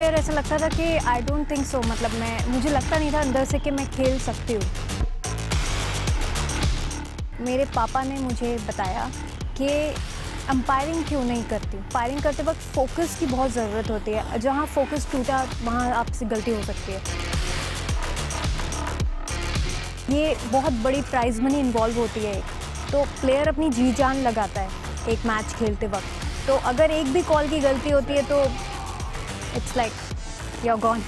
फिर ऐसा लगता था कि आई डोंट थिंक सो, मतलब मुझे लगता नहीं था अंदर से कि मैं खेल सकती हूँ। मेरे पापा ने मुझे बताया कि अंपायरिंग क्यों नहीं करती। अंपायरिंग करते वक्त फोकस की बहुत ज़रूरत होती है, जहाँ फोकस टूटा वहाँ आपसे गलती हो सकती है। ये बहुत बड़ी प्राइज मनी इन्वॉल्व होती है, तो प्लेयर अपनी जी जान लगाता है एक मैच खेलते वक्त। तो अगर एक भी कॉल की गलती होती है तो it's like you are gone.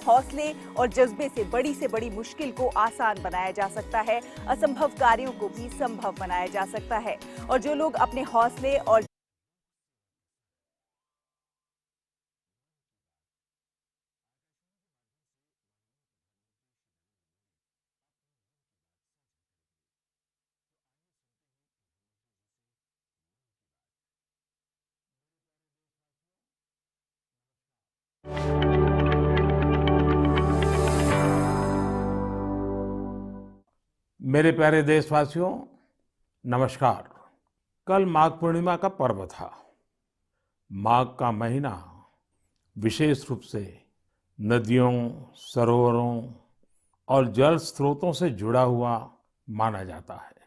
हौसले और जज्बे से बड़ी मुश्किल को आसान बनाया जा सकता है, असंभव कार्यों को भी संभव बनाया जा सकता है। और जो लोग अपने हौसले और मेरे प्यारे देशवासियों, नमस्कार। कल माघ पूर्णिमा का पर्व था। माघ का महीना विशेष रूप से नदियों, सरोवरों और जल स्रोतों से जुड़ा हुआ माना जाता है।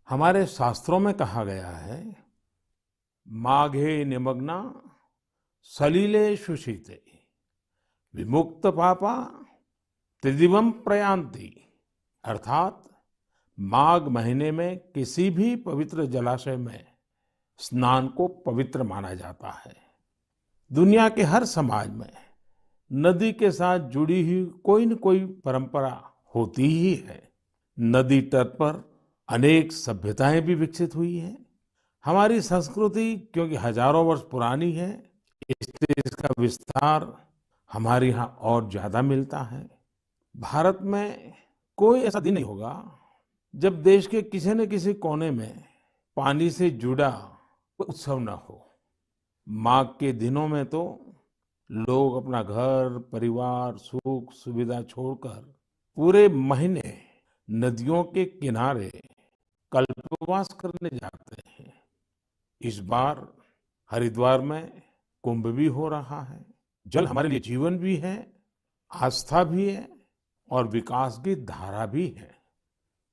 हमारे शास्त्रों में कहा गया है, माघे निमग्ना सलिले सुशीते विमुक्त पापा त्रिदिवम प्रयान्ति। अर्थात माघ महीने में किसी भी पवित्र जलाशय में स्नान को पवित्र माना जाता है। दुनिया के हर समाज में नदी के साथ जुड़ी हुई कोई न कोई परंपरा होती ही है। नदी तट पर अनेक सभ्यताएं भी विकसित हुई हैं। हमारी संस्कृति क्योंकि हजारों वर्ष पुरानी है, इसलिए इसका विस्तार हमारे यहाँ और ज्यादा मिलता है। भारत में कोई ऐसा दिन नहीं होगा जब देश के किसी न किसी कोने में पानी से जुड़ा कोई उत्सव न हो। माघ के दिनों में तो लोग अपना घर, परिवार, सुख सुविधा छोड़कर पूरे महीने नदियों के किनारे कल्पवास करने जाते हैं। इस बार हरिद्वार में कुंभ भी हो रहा है। जल हमारे लिए जीवन भी है, आस्था भी है और विकास की धारा भी है।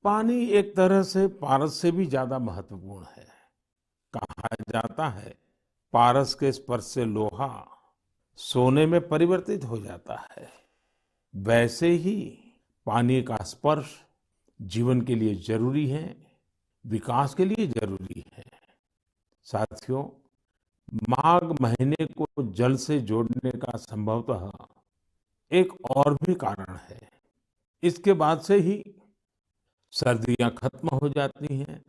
पानी एक तरह से पारस से भी ज्यादा महत्वपूर्ण है। कहा जाता है, पारस के स्पर्श से लोहा सोने में परिवर्तित हो जाता है। वैसे ही पानी का स्पर्श जीवन के लिए जरूरी है, विकास के लिए जरूरी है। साथियों, माघ महीने को जल से जोड़ने का संभवतः एक और भी कारण है। इसके बाद से ही सर्दियां खत्म हो जाती हैं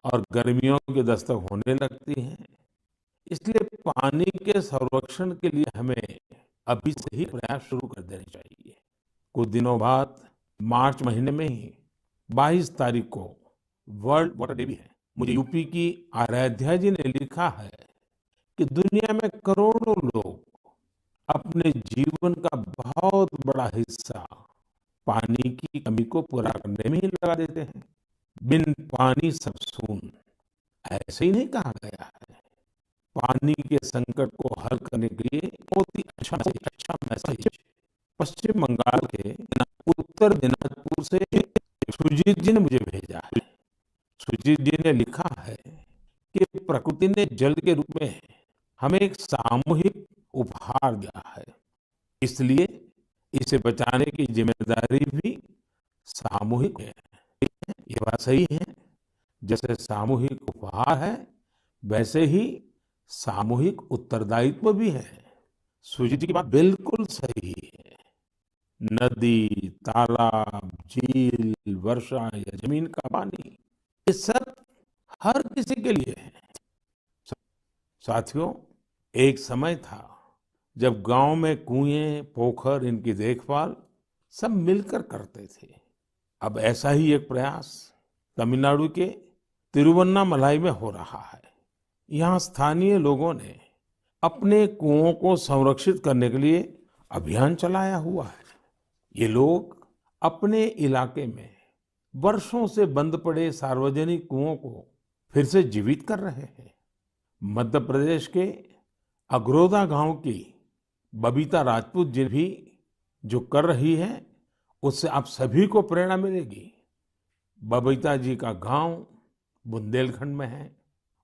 और गर्मियों की दस्तक होने लगती है। इसलिए पानी के संरक्षण के लिए हमें अभी से ही प्रयास शुरू कर देने चाहिए। कुछ दिनों बाद मार्च महीने में ही 22 तारीख को वर्ल्ड वाटर डे भी है। मुझे यूपी की आराध्या जी ने लिखा है कि दुनिया में करोड़ों लोग अपने जीवन का बहुत बड़ा हिस्सा पानी की कमी को पूरा करने में ही लगा देते हैं। बिन पानी सब सून, ऐसे ही नहीं कहा गया है। पानी के संकट को हल करने के लिए बहुत ही अच्छा मैसेज पश्चिम बंगाल के उत्तर दिनाजपुर से सुजीत जी ने मुझे भेजा है। सुजीत जी ने लिखा है कि प्रकृति ने जल के रूप में हमें एक सामूहिक उपहार दिया है, इसलिए इसे बचाने की जिम्मेदारी भी सामूहिक है। ये बात सही है। जैसे सामूहिक उपहार है, वैसे ही सामूहिक उत्तरदायित्व भी है। सुजीत जी की बात बिल्कुल सही है। नदी, तालाब, झील, वर्षा या जमीन का पानी, ये सब हर किसी के लिए है। साथियों, एक समय था जब गांव में कुएं, पोखर, इनकी देखभाल सब मिलकर करते थे। अब ऐसा ही एक प्रयास तमिलनाडु के तिरुवन्नामलाई में हो रहा है। यहाँ स्थानीय लोगों ने अपने कुओं को संरक्षित करने के लिए अभियान चलाया हुआ है। ये लोग अपने इलाके में वर्षों से बंद पड़े सार्वजनिक कुओं को फिर से जीवित कर रहे हैं। मध्य प्रदेश के अगरोदा गांव की बबीता राजपूत जी भी जो कर रही है, उससे आप सभी को प्रेरणा मिलेगी। बबीता जी का गांव बुंदेलखंड में है।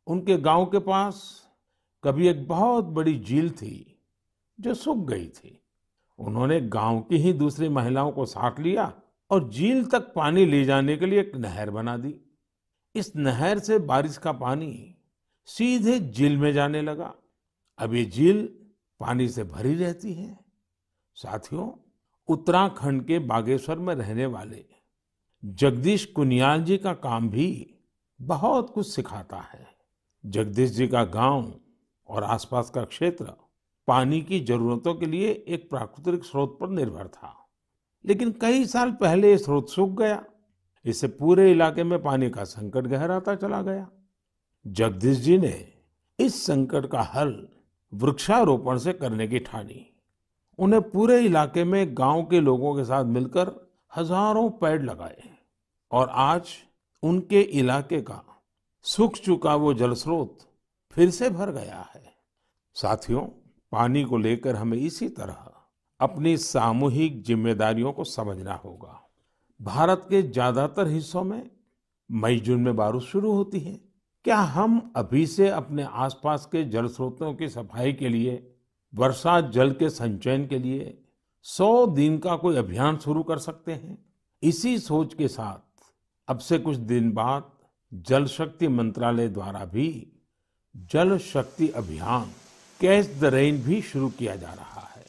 उनके गांव के पास कभी एक बहुत बड़ी झील थी जो सूख गई थी। उन्होंने गांव की ही दूसरी महिलाओं को साथ लिया और झील तक पानी ले जाने के लिए एक नहर बना दी। इस नहर से बारिश का पानी सीधे झील में जाने लगा। अब ये झील पानी से भरी रहती है। साथियों, उत्तराखंड के बागेश्वर में रहने वाले जगदीश कुनियाल जी का काम भी बहुत कुछ सिखाता है। जगदीश जी का गांव और आसपास का क्षेत्र पानी की जरूरतों के लिए एक प्राकृतिक स्रोत पर निर्भर था, लेकिन कई साल पहले ये स्रोत सूख गया। इससे पूरे इलाके में पानी का संकट गहराता चला गया। जगदीश जी ने इस संकट का हल वृक्षारोपण से करने की ठानी। उन्हें पूरे इलाके में गांव के लोगों के साथ मिलकर हजारों पेड़ लगाए और आज उनके इलाके का सूख चुका वो जल स्रोत फिर से भर गया है। साथियों, पानी को लेकर हमें इसी तरह अपनी सामूहिक जिम्मेदारियों को समझना होगा। भारत के ज्यादातर हिस्सों में मई जून में बारिश शुरू होती है। क्या हम अभी से अपने आसपास के जल स्रोतों की सफाई के लिए, वर्षा जल के संचयन के लिए 100 दिन का कोई अभियान शुरू कर सकते हैं? इसी सोच के साथ अब से कुछ दिन बाद जल शक्ति मंत्रालय द्वारा भी जल शक्ति अभियान कैच द रेन भी शुरू किया जा रहा है।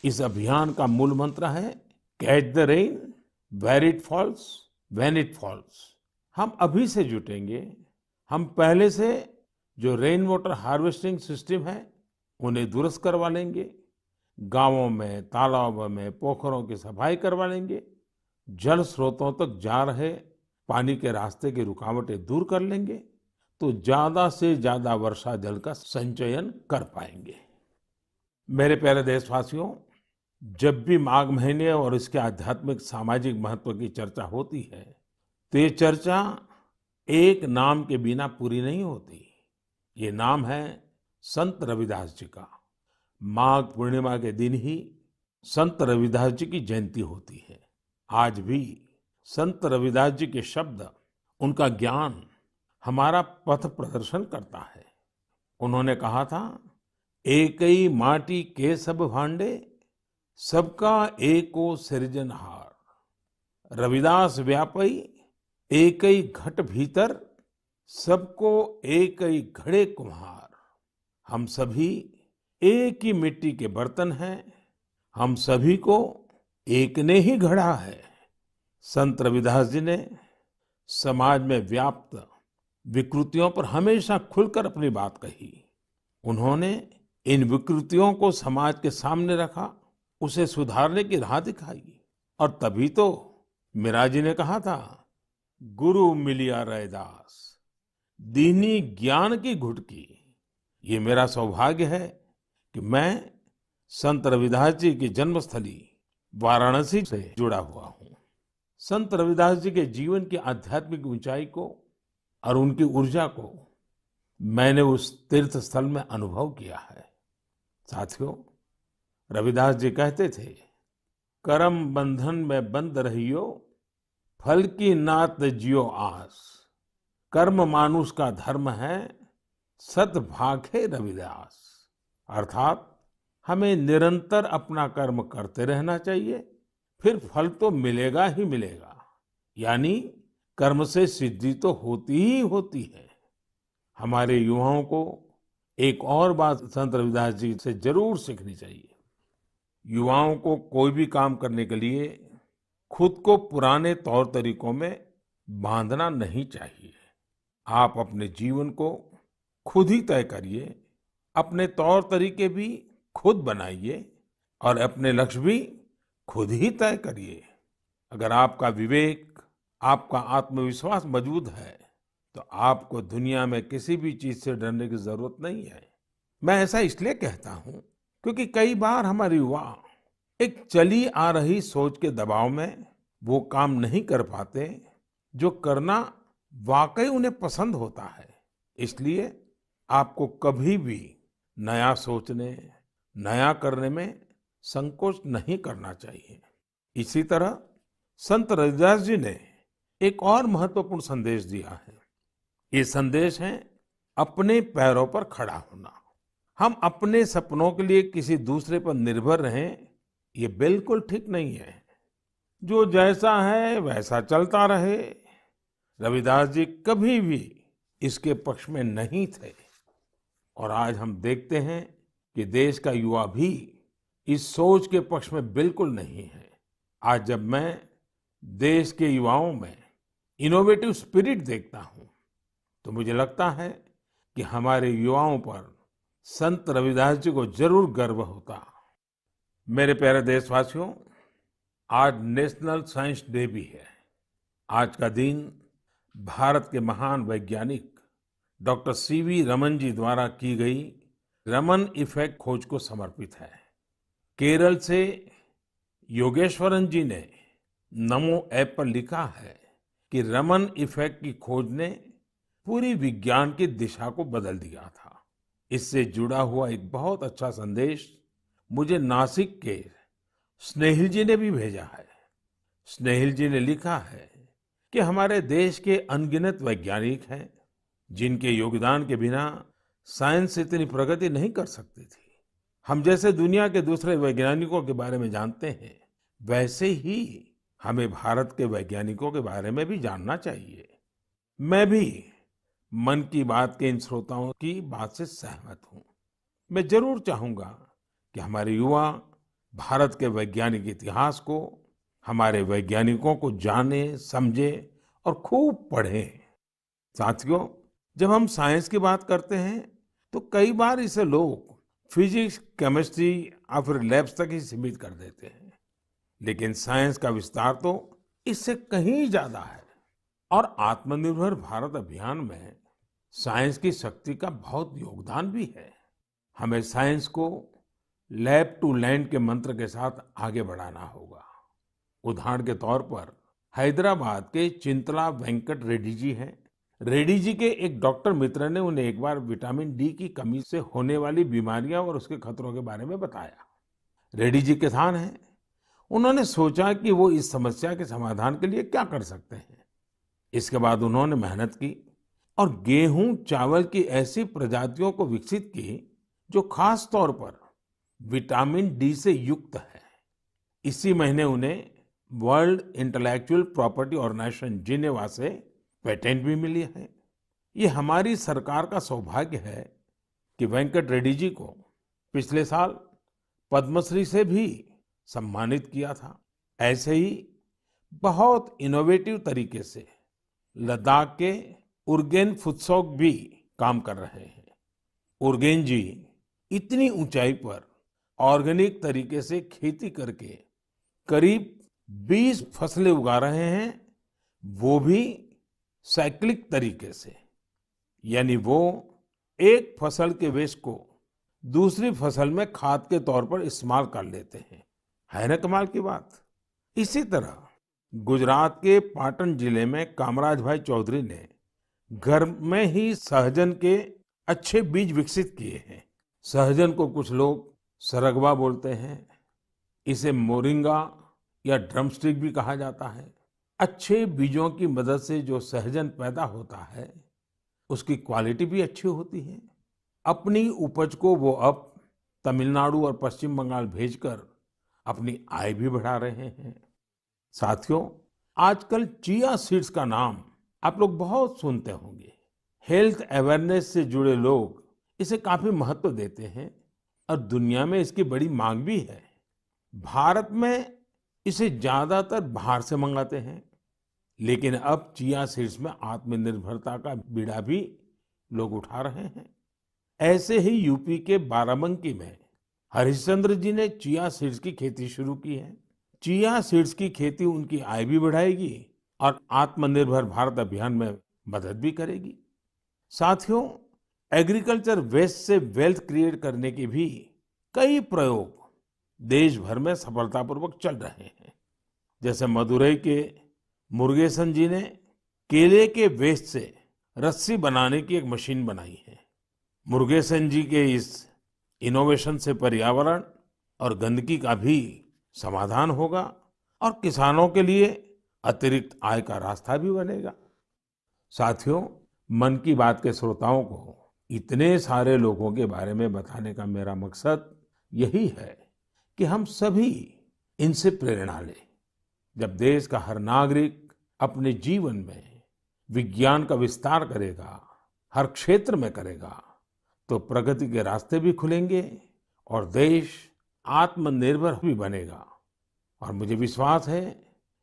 इस अभियान का मूल मंत्र है catch the rain where it falls when it falls. हम अभी से जुटेंगे। हम पहले से जो रेन वाटर हार्वेस्टिंग सिस्टम है उन्हें दुरुस्त करवा लेंगे। गांवों में, तालाबों में, पोखरों की सफाई करवा लेंगे। जल स्रोतों तक जा रहे पानी के रास्ते की रुकावटें दूर कर लेंगे तो ज्यादा से ज्यादा वर्षा जल का संचयन कर पाएंगे। मेरे प्यारे देशवासियों, जब भी माघ महीने और इसके आध्यात्मिक सामाजिक महत्व की चर्चा होती है तो ये चर्चा एक नाम के बिना पूरी नहीं होती। ये नाम है संत रविदास जी का। माघ पूर्णिमा के दिन ही संत रविदास जी की जयंती होती है। आज भी संत रविदास जी के शब्द, उनका ज्ञान हमारा पथ प्रदर्शन करता है। उन्होंने कहा था, एकई माटी के सब भांडे, सबका एको सृजनहार। रविदास व्यापई एकई घट भीतर, सबको एकई घड़े कुम्हार। हम सभी एक ही मिट्टी के बर्तन हैं, हम सभी को एक ने ही गढ़ा है। संत रविदास जी ने समाज में व्याप्त विकृतियों पर हमेशा खुलकर अपनी बात कही। उन्होंने इन विकृतियों को समाज के सामने रखा, उसे सुधारने की राह दिखाई। और तभी तो मीरा जी ने कहा था, गुरु मिलिया रैदास, दीनी ज्ञान की घुटकी। ये मेरा सौभाग्य है कि मैं संत रविदास जी की जन्मस्थली वाराणसी से जुड़ा हुआ हूँ। संत रविदास जी के जीवन की आध्यात्मिक ऊंचाई को और उनकी ऊर्जा को मैंने उस तीर्थ स्थल में अनुभव किया है। साथियों, रविदास जी कहते थे, करम बंधन में बंद रहियो, फल की नात जियो आस। कर्म मानुष का धर्म है, सत भाखे रविदास। अर्थात हमें निरंतर अपना कर्म करते रहना चाहिए, फिर फल तो मिलेगा ही मिलेगा। यानी कर्म से सिद्धि तो होती ही होती है। हमारे युवाओं को एक और बात संत रविदास जी से जरूर सीखनी चाहिए। युवाओं को कोई भी काम करने के लिए खुद को पुराने तौर तरीकों में बांधना नहीं चाहिए। आप अपने जीवन को खुद ही तय करिए, अपने तौर तरीके भी खुद बनाइए और अपने लक्ष्य भी खुद ही तय करिए। अगर आपका विवेक, आपका आत्मविश्वास मजबूत है तो आपको दुनिया में किसी भी चीज से डरने की जरूरत नहीं है। मैं ऐसा इसलिए कहता हूं क्योंकि कई बार हमारे युवा एक चली आ रही सोच के दबाव में वो काम नहीं कर पाते जो करना वाकई उन्हें पसंद होता है। इसलिए आपको कभी भी नया सोचने, नया करने में संकोच नहीं करना चाहिए। इसी तरह संत रविदास जी ने एक और महत्वपूर्ण संदेश दिया है। ये संदेश है अपने पैरों पर खड़ा होना। हम अपने सपनों के लिए किसी दूसरे पर निर्भर रहें, ये बिल्कुल ठीक नहीं है। जो जैसा है वैसा चलता रहे, रविदास जी कभी भी इसके पक्ष में नहीं थे। और आज हम देखते हैं कि देश का युवा भी इस सोच के पक्ष में बिल्कुल नहीं है। आज जब मैं देश के युवाओं में इनोवेटिव स्पिरिट देखता हूं, तो मुझे लगता है कि हमारे युवाओं पर संत रविदास जी को जरूर गर्व होता। मेरे प्यारे देशवासियों, आज नेशनल साइंस डे भी है। आज का दिन भारत के महान वैज्ञानिक डॉक्टर सीवी रमन जी द्वारा की गई रमन इफेक्ट खोज को समर्पित है। केरल से योगेश्वरन जी ने नमो ऐप पर लिखा है कि रमन इफेक्ट की खोज ने पूरी विज्ञान की दिशा को बदल दिया था। इससे जुड़ा हुआ एक बहुत अच्छा संदेश मुझे नासिक के स्नेहिल जी ने भी भेजा है। स्नेहिल जी ने लिखा है कि हमारे देश के अनगिनत वैज्ञानिक हैं जिनके योगदान के बिना साइंस इतनी प्रगति नहीं कर सकती थी। हम जैसे दुनिया के दूसरे वैज्ञानिकों के बारे में जानते हैं, वैसे ही हमें भारत के वैज्ञानिकों के बारे में भी जानना चाहिए। मैं भी मन की बात के इन श्रोताओं की बात से सहमत हूं। मैं जरूर चाहूंगा कि हमारे युवा भारत के वैज्ञानिक इतिहास को, हमारे वैज्ञानिकों को जाने, समझे और खूब पढ़ें। साथियों, जब हम साइंस की बात करते हैं तो कई बार इसे लोग फिजिक्स, केमिस्ट्री या फिर लैब्स तक ही सीमित कर देते हैं, लेकिन साइंस का विस्तार तो इससे कहीं ज्यादा है। और आत्मनिर्भर भारत अभियान में साइंस की शक्ति का बहुत योगदान भी है। हमें साइंस को लैब टू लैंड के मंत्र के साथ आगे बढ़ाना होगा। उदाहरण के तौर पर हैदराबाद के चिंतला वेंकट रेड्डी जी हैं। रेड्डी जी के एक डॉक्टर मित्र ने उन्हें एक बार विटामिन डी की कमी से होने वाली बीमारियां और उसके खतरों के बारे में बताया। रेड्डी जी किसान हैं। उन्होंने सोचा कि वो इस समस्या के समाधान के लिए क्या कर सकते हैं। इसके बाद उन्होंने मेहनत की और गेहूं, चावल की ऐसी प्रजातियों को विकसित की जो खास तौर पर विटामिन डी से युक्त है। इसी महीने उन्हें world intellectual property organisation Geneva से पेटेंट भी मिली है। ये हमारी सरकार का सौभाग्य है कि वेंकट रेड्डी जी को पिछले साल पद्मश्री से भी सम्मानित किया था। ऐसे ही बहुत इनोवेटिव तरीके से लद्दाख के उरगेन फुत्सौग भी काम कर रहे हैं। उरगेन जी इतनी ऊंचाई पर ऑर्गेनिक तरीके से खेती करके करीब 20 फसलें उगा रहे हैं, वो भी साइक्लिक तरीके से। यानी वो एक फसल के वेस्ट को दूसरी फसल में खाद के तौर पर इस्तेमाल कर लेते हैं। है ना कमाल की बात। इसी तरह गुजरात के पाटन जिले में कामराज भाई चौधरी ने घर में ही सहजन के अच्छे बीज विकसित किए हैं। सहजन को कुछ लोग सरगवा बोलते हैं, इसे मोरिंगा या ड्रमस्टिक भी कहा जाता है। अच्छे बीजों की मदद से जो सहजन पैदा होता है, उसकी क्वालिटी भी अच्छी होती है। अपनी उपज को वो अब तमिलनाडु और पश्चिम बंगाल भेजकर अपनी आय भी बढ़ा रहे हैं। साथियों, आजकल चिया सीड्स का नाम आप लोग बहुत सुनते होंगे। हेल्थ अवेयरनेस से जुड़े लोग इसे काफी महत्व देते हैं और दुनिया में इसकी बड़ी मांग भी है। भारत में इसे ज्यादातर बाहर से मंगाते हैं, लेकिन अब चिया सीड्स में आत्मनिर्भरता का बीड़ा भी लोग उठा रहे हैं। ऐसे ही यूपी के बाराबंकी में हरिश्चंद्र जी ने चिया सीड्स की खेती शुरू की है। चिया सीड्स की खेती उनकी आय भी बढ़ाएगी और आत्मनिर्भर भारत अभियान में मदद भी करेगी। साथियों, एग्रीकल्चर वेस्ट से वेल्थ क्रिएट करने के भी कई प्रयोग देश भर में सफलतापूर्वक चल रहे हैं। जैसे मदुरई के मुरुगेसन जी ने केले के वेस्ट से रस्सी बनाने की एक मशीन बनाई है। मुरुगेसन जी के इस इनोवेशन से पर्यावरण और गंदगी का भी समाधान होगा और किसानों के लिए अतिरिक्त आय का रास्ता भी बनेगा। साथियों, मन की बात के श्रोताओं को इतने सारे लोगों के बारे में बताने का मेरा मकसद यही है कि हम सभी इनसे प्रेरणा लें। जब देश का हर नागरिक अपने जीवन में विज्ञान का विस्तार करेगा, हर क्षेत्र में करेगा, तो प्रगति के रास्ते भी खुलेंगे और देश आत्मनिर्भर भी बनेगा। और मुझे विश्वास है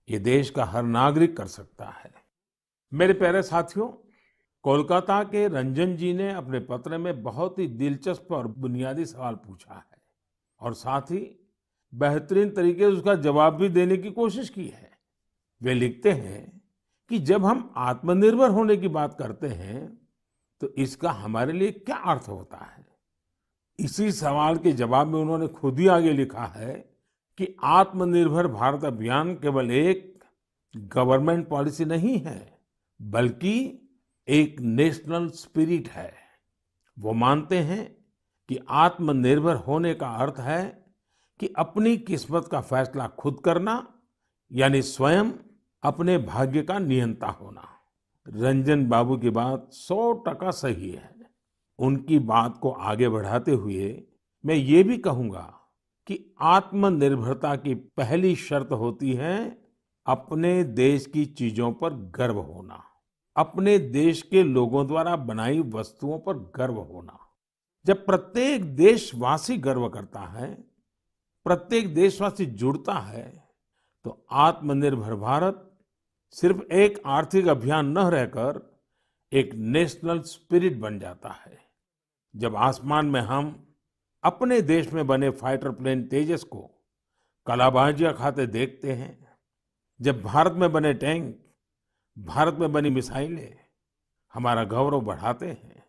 ये देश का हर नागरिक कर सकता है। मेरे प्यारे साथियों, कोलकाता के रंजन जी ने अपने पत्र में बहुत ही दिलचस्प और बुनियादी सवाल पूछा है और साथ ही बेहतरीन तरीके से उसका जवाब भी देने की कोशिश की है। वे लिखते हैं कि जब हम आत्मनिर्भर होने की बात करते हैं तो इसका हमारे लिए क्या अर्थ होता है। इसी सवाल के जवाब में उन्होंने खुद ही आगे लिखा है कि आत्मनिर्भर भारत अभियान केवल एक गवर्नमेंट पॉलिसी नहीं है, बल्कि एक नेशनल स्पिरिट है। वो मानते हैं कि आत्मनिर्भर होने का अर्थ है कि अपनी किस्मत का फैसला खुद करना, यानी स्वयं अपने भाग्य का नियंता होना। रंजन बाबू की बात 100% सही है। उनकी बात को आगे बढ़ाते हुए मैं ये भी कहूंगा कि आत्मनिर्भरता की पहली शर्त होती है अपने देश की चीजों पर गर्व होना, अपने देश के लोगों द्वारा बनाई वस्तुओं पर गर्व होना। जब प्रत्येक देशवासी गर्व करता है, प्रत्येक देशवासी जुड़ता है, तो आत्मनिर्भर भारत सिर्फ एक आर्थिक अभियान न रहकर एक नेशनल स्पिरिट बन जाता है। जब आसमान में हम अपने देश में बने फाइटर प्लेन तेजस को कलाबाजियां खाते देखते हैं, जब भारत में बने टैंक, भारत में बनी मिसाइलें हमारा गौरव बढ़ाते हैं,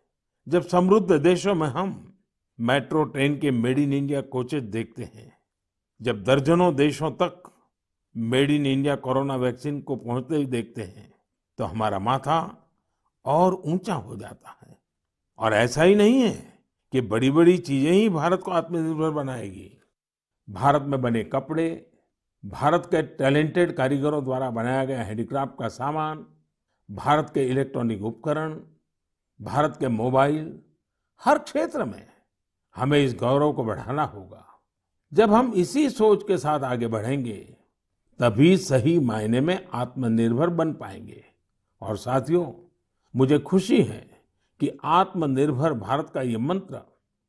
जब समृद्ध देशों में हम मेट्रो ट्रेन के मेड इन इंडिया कोचेस देखते हैं, जब दर्जनों देशों तक made in India corona vaccine को पहुंचते ही देखते हैं, तो हमारा माथा और ऊंचा हो जाता है। और ऐसा ही नहीं है कि बड़ी बड़ी चीजें ही भारत को आत्मनिर्भर बनाएगी। भारत में बने कपड़े, भारत के टैलेंटेड कारीगरों द्वारा बनाया गया हैंडीक्राफ्ट का सामान, भारत के इलेक्ट्रॉनिक उपकरण, भारत के मोबाइल, हर क्षेत्र में हमें इस गौरव को बढ़ाना होगा। जब हम इसी सोच के साथ आगे बढ़ेंगे, तभी सही मायने में आत्मनिर्भर बन पाएंगे। और साथियों, मुझे खुशी है कि आत्मनिर्भर भारत का ये मंत्र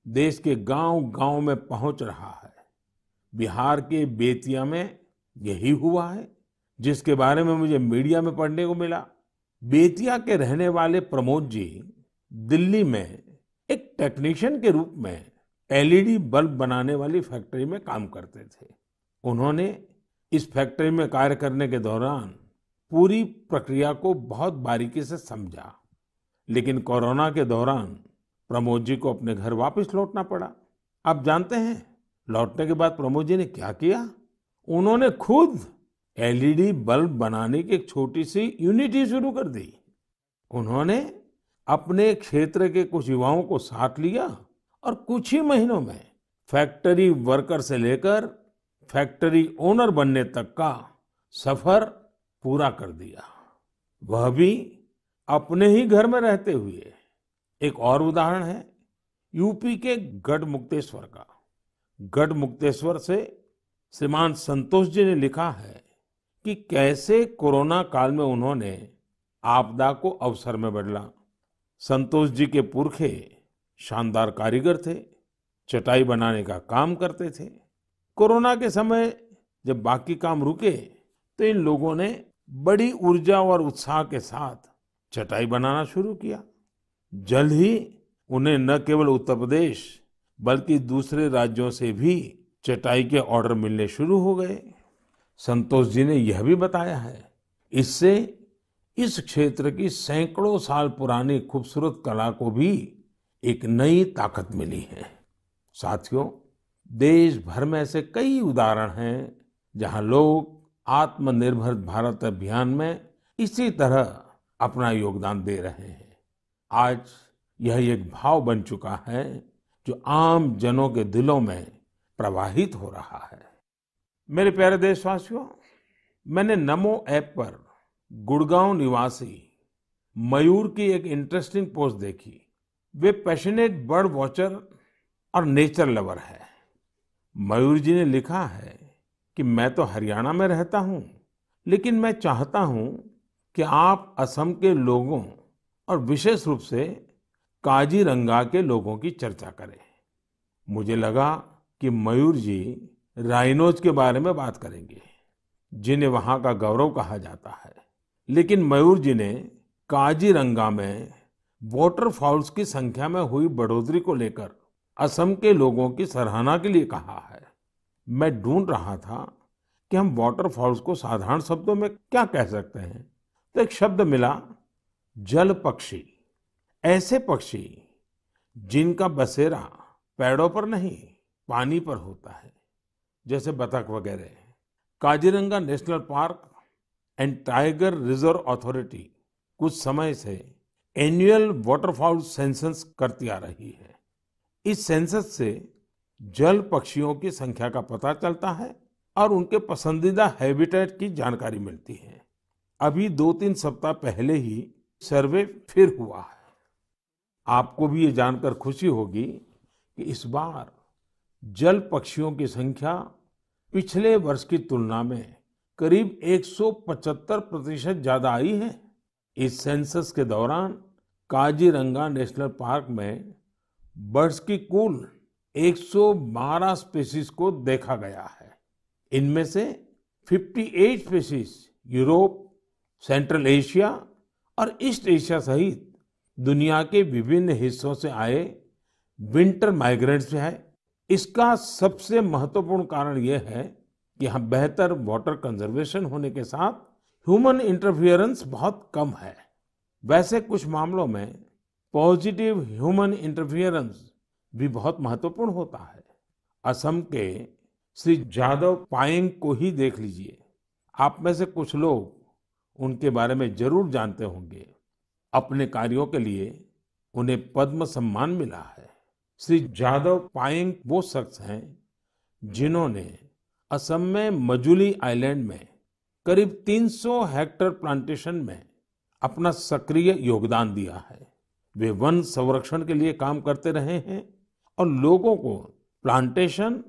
देश के गांव-गांव में पहुंच रहा है। बिहार के बेतिया में यही हुआ है, जिसके बारे में मुझे मीडिया में पढ़ने को मिला। बेतिया के रहने वाले प्रमोद जी दिल्ली में एक टेक्नीशियन के रूप में एलईडी बल्ब बनाने वाली फैक्ट्री में काम करते थे। उन्होंने इस फैक्ट्री में कार्य करने के दौरान पूरी प्रक्रिया को बहुत बारीकी से समझा, लेकिन कोरोना के दौरान प्रमोद जी को अपने घर वापस लौटना पड़ा। आप जानते हैं, लौटने के बाद प्रमोद जी ने क्या किया? उन्होंने खुद एलईडी बल्ब बनाने की एक छोटी सी यूनिट ही शुरू कर दी। उन्होंने अपने क्षेत्र के कुछ युवाओं को साथ लिया और कुछ ही महीनों में फैक्ट्री वर्कर से लेकर फैक्ट्री ओनर बनने तक का सफर पूरा कर दिया, वह भी अपने ही घर में रहते हुए। एक और उदाहरण है यूपी के गढ़मुक्तेश्वर का। गढ़मुक्तेश्वर से श्रीमान संतोष जी ने लिखा है कि कैसे कोरोना काल में उन्होंने आपदा को अवसर में बदला। संतोष जी के पुरखे शानदार कारीगर थे, चटाई बनाने का काम करते थे। कोरोना के समय जब बाकी काम रुके, तो इन लोगों ने बड़ी ऊर्जा और उत्साह के साथ चटाई बनाना शुरू किया। जल्द ही उन्हें न केवल उत्तर प्रदेश बल्कि दूसरे राज्यों से भी चटाई के ऑर्डर मिलने शुरू हो गए। संतोष जी ने यह भी बताया है, इससे इस क्षेत्र की सैकड़ों साल पुरानी खूबसूरत कला को भी एक नई ताकत मिली है। साथियों, देश भर में ऐसे कई उदाहरण हैं जहां लोग आत्मनिर्भर भारत अभियान में इसी तरह अपना योगदान दे रहे हैं। आज यह एक भाव बन चुका है जो आम जनों के दिलों में प्रवाहित हो रहा है। मेरे प्यारे देशवासियों, मैंने नमो ऐप पर गुड़गांव निवासी मयूर की एक इंटरेस्टिंग पोस्ट देखी। वे पैशनेट बर्ड वॉचर और नेचर लवर है। मयूर जी ने लिखा है कि मैं तो हरियाणा में रहता हूँ, लेकिन मैं चाहता हूँ कि आप असम के लोगों और विशेष रूप से काजीरंगा के लोगों की चर्चा करें। मुझे लगा कि मयूर जी राइनोज के बारे में बात करेंगे, जिन्हें वहाँ का गौरव कहा जाता है। लेकिन मयूर जी ने काजीरंगा में वाटरफॉल्स की संख्या में हुई बढ़ोतरी को लेकर असम के लोगों की सराहना के लिए कहा है। मैं ढूंढ रहा था कि हम वाटरफॉल्स को साधारण शब्दों में क्या कह सकते हैं, तो एक शब्द मिला, जल पक्षी। ऐसे पक्षी जिनका बसेरा पेड़ों पर नहीं पानी पर होता है, जैसे बतख वगैरह। Kaziranga national park and tiger reserve authority कुछ समय से एनुअल वाटरफॉल सेंसस करती आ रही है। इस सेंसस से जल पक्षियों की संख्या का पता चलता है और उनके पसंदीदा हैबिटेट की जानकारी मिलती है। अभी 2-3 सप्ताह पहले ही सर्वे फिर हुआ है। आपको भी ये जानकर खुशी होगी कि इस बार जल पक्षियों की संख्या पिछले वर्ष की तुलना में करीब 175% ज्यादा आई है। इस सेंसस के दौरान काजीरंगा नेशनल पार्क में बर्ड्स की कुल 112 स्पीशीज को देखा गया है। इनमें से 58 स्पीशीज यूरोप, सेंट्रल एशिया और ईस्ट एशिया सहित दुनिया के विभिन्न हिस्सों से आए विंटर माइग्रेंट्स है। इसका सबसे महत्वपूर्ण कारण यह है कि यहाँ बेहतर वाटर कंजर्वेशन होने के साथ ह्यूमन इंटरफियरेंस बहुत कम है। वैसे कुछ मामलों में पॉजिटिव ह्यूमन इंटरफियरेंस भी बहुत महत्वपूर्ण होता है। असम के श्री जादव पायेंग को ही देख लीजिए। आप में से कुछ लोग उनके बारे में जरूर जानते होंगे। अपने कार्यों के लिए उन्हें पद्म सम्मान मिला है। श्री जादव पायेंग वो शख्स हैं जिन्होंने असम में मजुली आइलैंड में करीब 300 हेक्टेयर प्लांटेशन में अपना सक्रिय योगदान दिया है। वे वन संरक्षण के लिए काम करते रहे हैं और लोगों को प्लांटेशन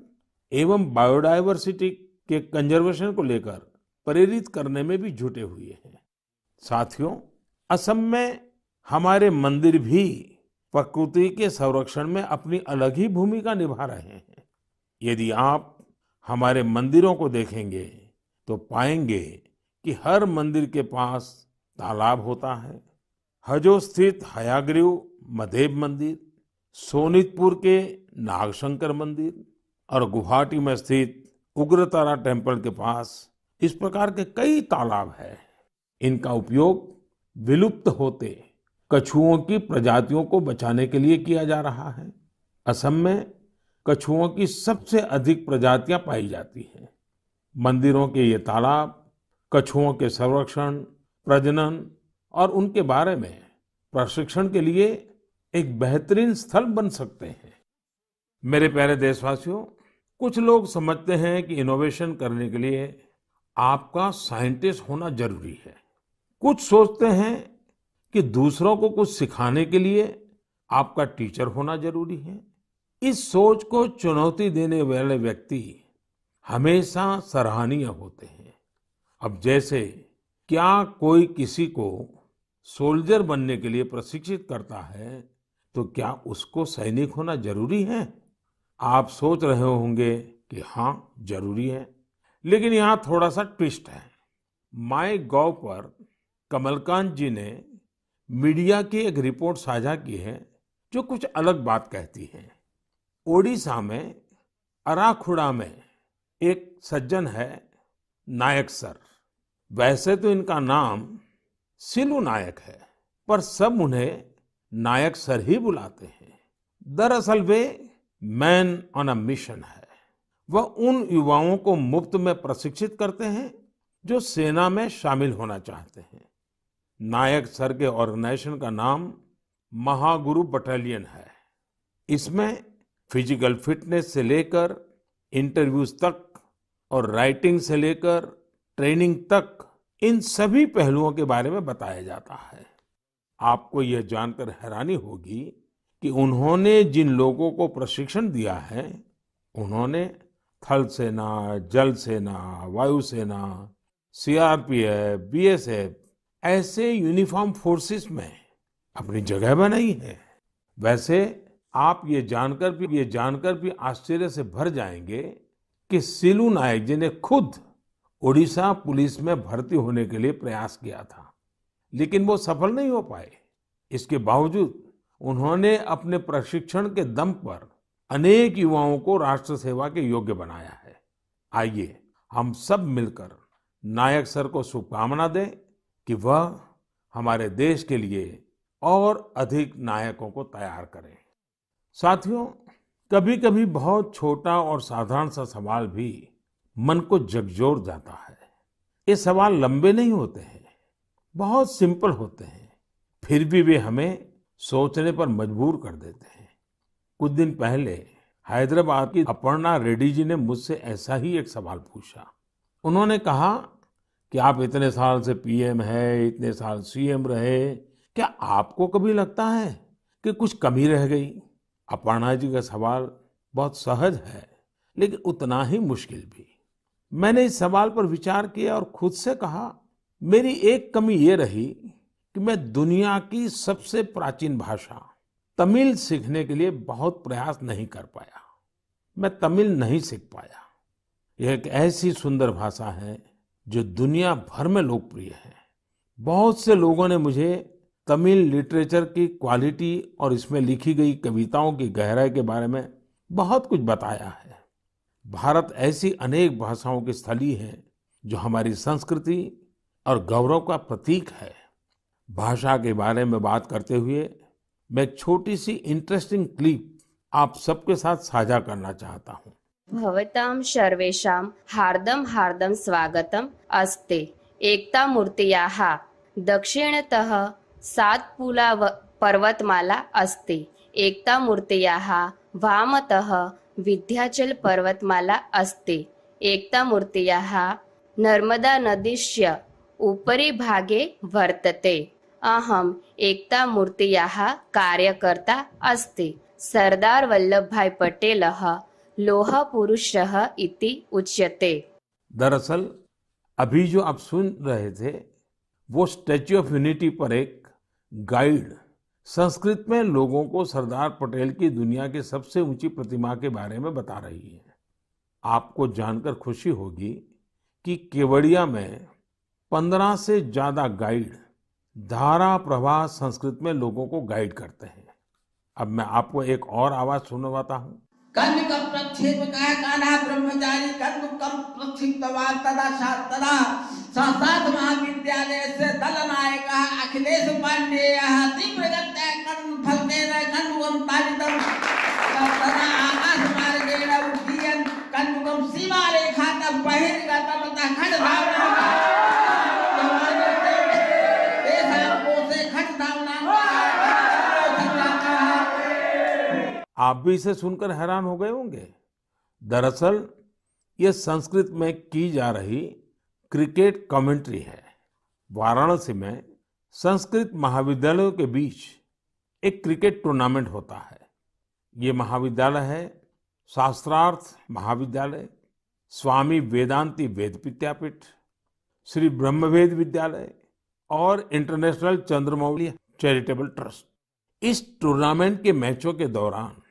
एवं बायोडायवर्सिटी के कंजर्वेशन को लेकर प्रेरित करने में भी जुटे हुए हैं। साथियों, असम में हमारे मंदिर भी प्रकृति के संरक्षण में अपनी अलग ही भूमिका निभा रहे हैं। यदि आप हमारे मंदिरों को देखेंगे तो पाएंगे कि हर मंदिर के पास तालाब होता है। हजो स्थित हयाग्रीव मधेब मंदिर, सोनितपुर के नागशंकर मंदिर और गुवाहाटी में स्थित उग्रतारा टेम्पल के पास इस प्रकार के कई तालाब हैं। इनका उपयोग विलुप्त होते कछुओं की प्रजातियों को बचाने के लिए किया जा रहा है। असम में कछुओं की सबसे अधिक प्रजातियां पाई जाती हैं। मंदिरों के ये तालाब कछुओं के संरक्षण, प्रजनन और उनके बारे में प्रशिक्षण के लिए एक बेहतरीन स्थल बन सकते हैं। मेरे प्यारे देशवासियों, कुछ लोग समझते हैं कि इनोवेशन करने के लिए आपका साइंटिस्ट होना जरूरी है। कुछ सोचते हैं कि दूसरों को कुछ सिखाने के लिए आपका टीचर होना जरूरी है। इस सोच को चुनौती देने वाले व्यक्ति हमेशा सराहनीय होते हैं। अब जैसे क्या कोई किसी को सोल्जर बनने के लिए प्रशिक्षित करता है, तो क्या उसको सैनिक होना जरूरी है? आप सोच रहे होंगे कि हाँ, जरूरी है। लेकिन यहाँ थोड़ा सा ट्विस्ट है। माय गॉव पर कमलकांत जी ने मीडिया की एक रिपोर्ट साझा की है जो कुछ अलग बात कहती है। ओडिशा में अराखुड़ा में एक सज्जन है, नायक सर। वैसे तो इनका नाम सिलू नायक है, पर सब उन्हें नायक सर ही बुलाते हैं। दरअसल वे मैन ऑन अ मिशन है। वह उन युवाओं को मुफ्त में प्रशिक्षित करते हैं जो सेना में शामिल होना चाहते हैं। नायक सर के ऑर्गेनाइजेशन का नाम महागुरु बटालियन है। इसमें फिजिकल फिटनेस से लेकर इंटरव्यूज तक और राइटिंग से लेकर ट्रेनिंग तक इन सभी पहलुओं के बारे में बताया जाता है। आपको यह जानकर हैरानी होगी कि उन्होंने जिन लोगों को प्रशिक्षण दिया है, उन्होंने थल सेना, जल सेना, वायुसेना, सीआरपीएफ, बीएसएफ ऐसे यूनिफॉर्म फोर्सेस में अपनी जगह बनाई है। वैसे आप ये जानकर भी आश्चर्य से भर जाएंगे कि सिलू नायक जी ने खुद ओडिशा पुलिस में भर्ती होने के लिए प्रयास किया था, लेकिन वो सफल नहीं हो पाए। इसके बावजूद उन्होंने अपने प्रशिक्षण के दम पर अनेक युवाओं को राष्ट्र सेवा के योग्य बनाया है। आइए हम सब मिलकर नायक सर को शुभकामना दें कि वह हमारे देश के लिए और अधिक नायकों को तैयार करें। साथियों, कभी-कभी बहुत छोटा और साधारण सा सवाल भी मन को झकझोर जाता है। ये सवाल लंबे नहीं होते हैं, बहुत सिंपल होते हैं, फिर भी वे हमें सोचने पर मजबूर कर देते हैं। कुछ दिन पहले हैदराबाद की अपर्णा रेड्डी जी ने मुझसे ऐसा ही एक सवाल पूछा। उन्होंने कहा कि आप इतने साल से पीएम है, इतने साल सीएम रहे, क्या आपको कभी लगता है कि कुछ कमी रह गई? अपर्णा जी का सवाल बहुत सहज है, लेकिन उतना ही मुश्किल भी। मैंने इस सवाल पर विचार किया और खुद से कहा, मेरी एक कमी ये रही कि मैं दुनिया की सबसे प्राचीन भाषा तमिल सीखने के लिए बहुत प्रयास नहीं कर पाया। मैं तमिल नहीं सीख पाया। यह एक ऐसी सुंदर भाषा है जो दुनिया भर में लोकप्रिय है। बहुत से लोगों ने मुझे तमिल लिटरेचर की क्वालिटी और इसमें लिखी गई कविताओं की गहराई के बारे में बहुत कुछ बताया है। भारत ऐसी अनेक भाषाओं की स्थली है जो हमारी संस्कृति और गौरव का प्रतीक है। भाषा के बारे में बात करते हुए मैं एक छोटी सी इंटरेस्टिंग क्लिप आप सबके साथ साझा करना चाहता हूँ। भवतां सर्वेषां हार्दं हार्दं स्वागतम् अस्ति। एकता मूर्त्याः दक्षिणतः सातपुला पर्वतमाला अस्ति। एकता मूर्त्याः वामतः विन्ध्याचल पर्वतमाला अस्ति। एकता मूर्त्याः नर्मदा नदीस्य उपरि भागे वर्तते। अहम् एकता मूर्त्याः कार्यकर्ता अस्ति। सरदार वल्लभभाई पटेलः लोह पुरुषः इति उच्यते। दरअसल अभी जो आप सुन रहे थे वो स्टैच्यू ऑफ यूनिटी पर एक गाइड संस्कृत में लोगों को सरदार पटेल की दुनिया की सबसे ऊंची प्रतिमा के बारे में बता रही है। आपको जानकर खुशी होगी कि केवड़िया में 15 से ज्यादा गाइड धारा प्रवाह संस्कृत में लोगों को गाइड करते हैं। अब मैं आपको एक और आवाज सुनवाता हूँ। कन्निकं प्रक्षेपकः कानः ब्रह्मचारी कन्दुकं प्रक्षिप्तवान् तदा संस्कृत महाविद्यालयस्य दलनायकः अखिलेश पाण्डेयः तीव्रगत्या कन्दुफलकेन कन्दुकं ताडितं तदा आकाशमार्गेण उड्डयन् कन्दुकं सीमारेखातः बहिर्गतवतः खड्गधावनम् तेषां कोशे खड्गधावनां आप भी इसे सुनकर हैरान हो गए होंगे। दरअसल ये संस्कृत में की जा रही क्रिकेट कमेंट्री है। वाराणसी में संस्कृत महाविद्यालयों के बीच एक क्रिकेट टूर्नामेंट होता है। ये महाविद्यालय है शास्त्रार्थ महाविद्यालय, स्वामी वेदांती वेद विद्यापीठ, श्री ब्रह्मवेद विद्यालय और इंटरनेशनल चंद्रमौली चैरिटेबल ट्रस्ट। इस टूर्नामेंट के मैचों के दौरान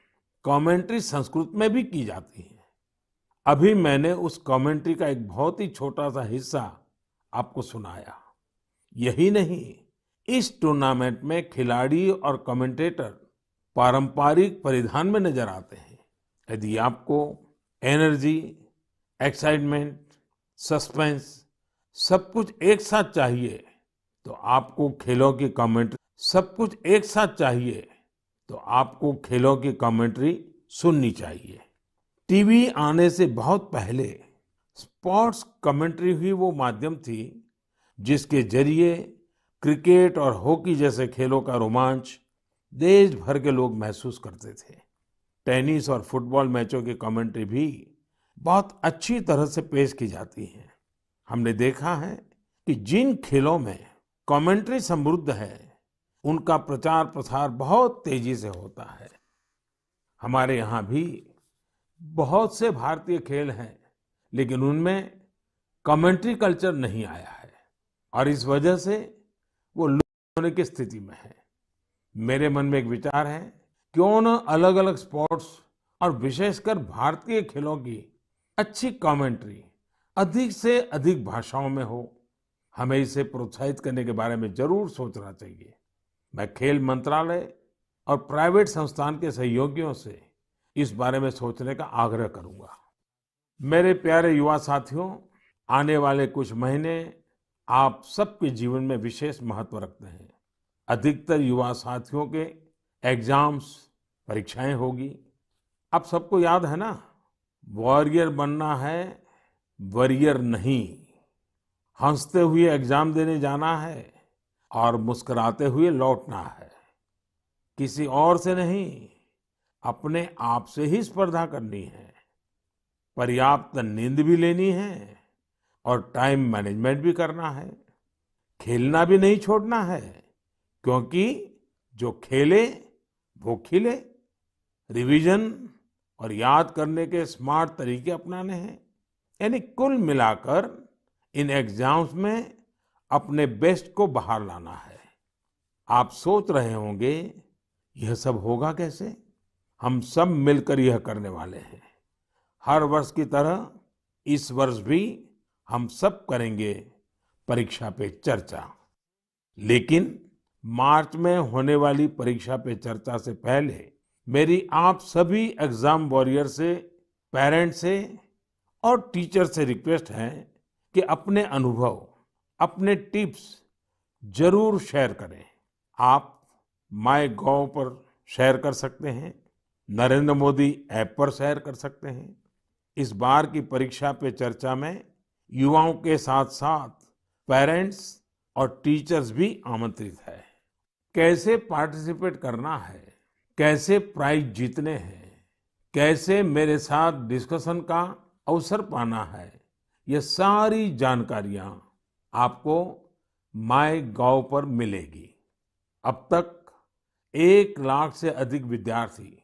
कमेंट्री संस्कृत में भी की जाती है। अभी मैंने उस कमेंट्री का एक बहुत ही छोटा सा हिस्सा आपको सुनाया। यही नहीं, इस टूर्नामेंट में खिलाड़ी और कमेंटेटर पारंपरिक परिधान में नजर आते हैं। यदि आपको एनर्जी, एक्साइटमेंट, सस्पेंस सब कुछ एक साथ चाहिए तो आपको खेलों की कमेंट्री सुननी चाहिए। टीवी आने से बहुत पहले स्पोर्ट्स कमेंट्री ही वो माध्यम थी जिसके जरिए क्रिकेट और हॉकी जैसे खेलों का रोमांच देश भर के लोग महसूस करते थे। टेनिस और फुटबॉल मैचों की कमेंट्री भी बहुत अच्छी तरह से पेश की जाती है। हमने देखा है कि जिन खेलों में कमेंट्री समृद्ध है, उनका प्रचार प्रसार बहुत तेजी से होता है। हमारे यहाँ भी बहुत से भारतीय खेल हैं, लेकिन उनमें कमेंट्री कल्चर नहीं आया है और इस वजह से वो लुप्त होने की स्थिति में है। मेरे मन में एक विचार है, क्यों न अलग अलग स्पोर्ट्स और विशेषकर भारतीय खेलों की अच्छी कमेंट्री अधिक से अधिक भाषाओं में हो। हमें इसे प्रोत्साहित करने के बारे में जरूर सोचना चाहिए। मैं खेल मंत्रालय और प्राइवेट संस्थान के सहयोगियों से इस बारे में सोचने का आग्रह करूंगा। मेरे प्यारे युवा साथियों, आने वाले कुछ महीने आप सबके जीवन में विशेष महत्व रखते हैं। अधिकतर युवा साथियों के एग्जाम्स, परीक्षाएं होगी। आप सबको याद है ना, वॉरियर बनना है, वरियर नहीं। हंसते हुए एग्जाम देने जाना है और मुस्कुराते हुए लौटना है। किसी और से नहीं, अपने आप से ही स्पर्धा करनी है। पर्याप्त नींद भी लेनी है और टाइम मैनेजमेंट भी करना है। खेलना भी नहीं छोड़ना है, क्योंकि जो खेले वो खिले। रिवीजन और याद करने के स्मार्ट तरीके अपनाने हैं। यानी कुल मिलाकर इन एग्जाम्स में अपने बेस्ट को बाहर लाना है। आप सोच रहे होंगे, यह सब होगा कैसे? हम सब मिलकर यह करने वाले हैं। हर वर्ष की तरह इस वर्ष भी हम सब करेंगे परीक्षा पे चर्चा। लेकिन मार्च में होने वाली परीक्षा पे चर्चा से पहले मेरी आप सभी एग्जाम वॉरियर से, पेरेंट्स से और टीचर से रिक्वेस्ट है कि अपने अनुभव, अपने टिप्स जरूर शेयर करें। आप माईगोव पर शेयर कर सकते हैं, नरेंद्र मोदी ऐप पर शेयर कर सकते हैं। इस बार की परीक्षा पे चर्चा में युवाओं के साथ साथ पेरेंट्स और टीचर्स भी आमंत्रित है। कैसे पार्टिसिपेट करना है, कैसे प्राइज जीतने हैं, कैसे मेरे साथ डिस्कशन का अवसर पाना है, ये सारी जानकारियां आपको माईगोव पर मिलेगी। अब तक 1 लाख से अधिक विद्यार्थी,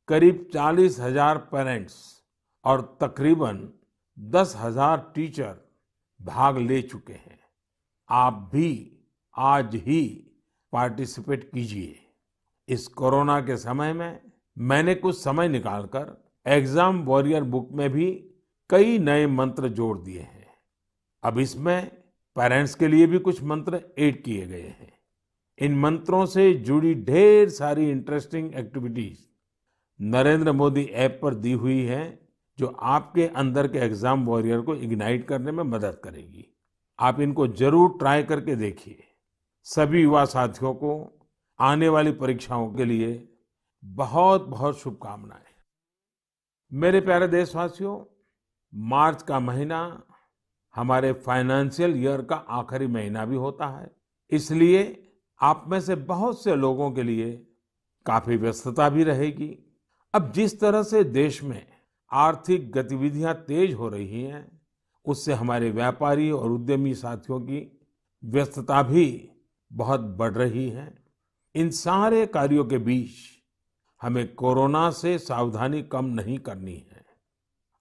करीब 40,000 पेरेंट्स और तकरीबन 10,000 टीचर भाग ले चुके हैं। आप भी आज ही पार्टिसिपेट कीजिए। इस कोरोना के समय में मैंने कुछ समय निकालकर एग्जाम वॉरियर बुक में भी कई नए मंत्र जोड़ दिए हैं। अब इसमें पेरेंट्स के लिए भी कुछ मंत्र ऐड किए गए हैं। इन मंत्रों से जुड़ी ढेर सारी interesting activities Narendra Modi app पर दी हुई है, जो आपके अंदर के एग्जाम वॉरियर को इग्नाइट करने में मदद करेगी। आप इनको जरूर ट्राई करके देखिए। सभी युवा साथियों को आने वाली परीक्षाओं के लिए बहुत बहुत शुभकामनाएं। मेरे प्यारे देशवासियों, मार्च का महीना हमारे फाइनेंशियल ईयर का आखिरी महीना भी होता है। इसलिए आप में से बहुत से लोगों के लिए काफी व्यस्तता भी रहेगी। अब जिस तरह से देश में आर्थिक गतिविधियां तेज हो रही हैं, उससे हमारे व्यापारी और उद्यमी साथियों की व्यस्तता भी बहुत बढ़ रही है। इन सारे कार्यों के बीच हमें कोरोना से सावधानी कम नहीं करनी है।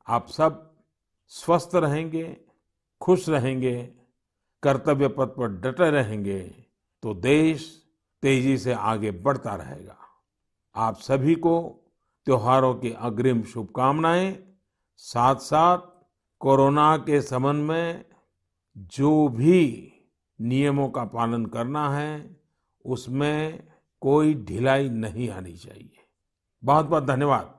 आप सब स्वस्थ रहेंगे, खुश रहेंगे, कर्तव्य पथ पर डटे रहेंगे, तो देश तेजी से आगे बढ़ता रहेगा। आप सभी को त्योहारों की अग्रिम शुभकामनाएं। साथ साथ कोरोना के संबंध में जो भी नियमों का पालन करना है, उसमें कोई ढिलाई नहीं आनी चाहिए। बहुत बहुत धन्यवाद।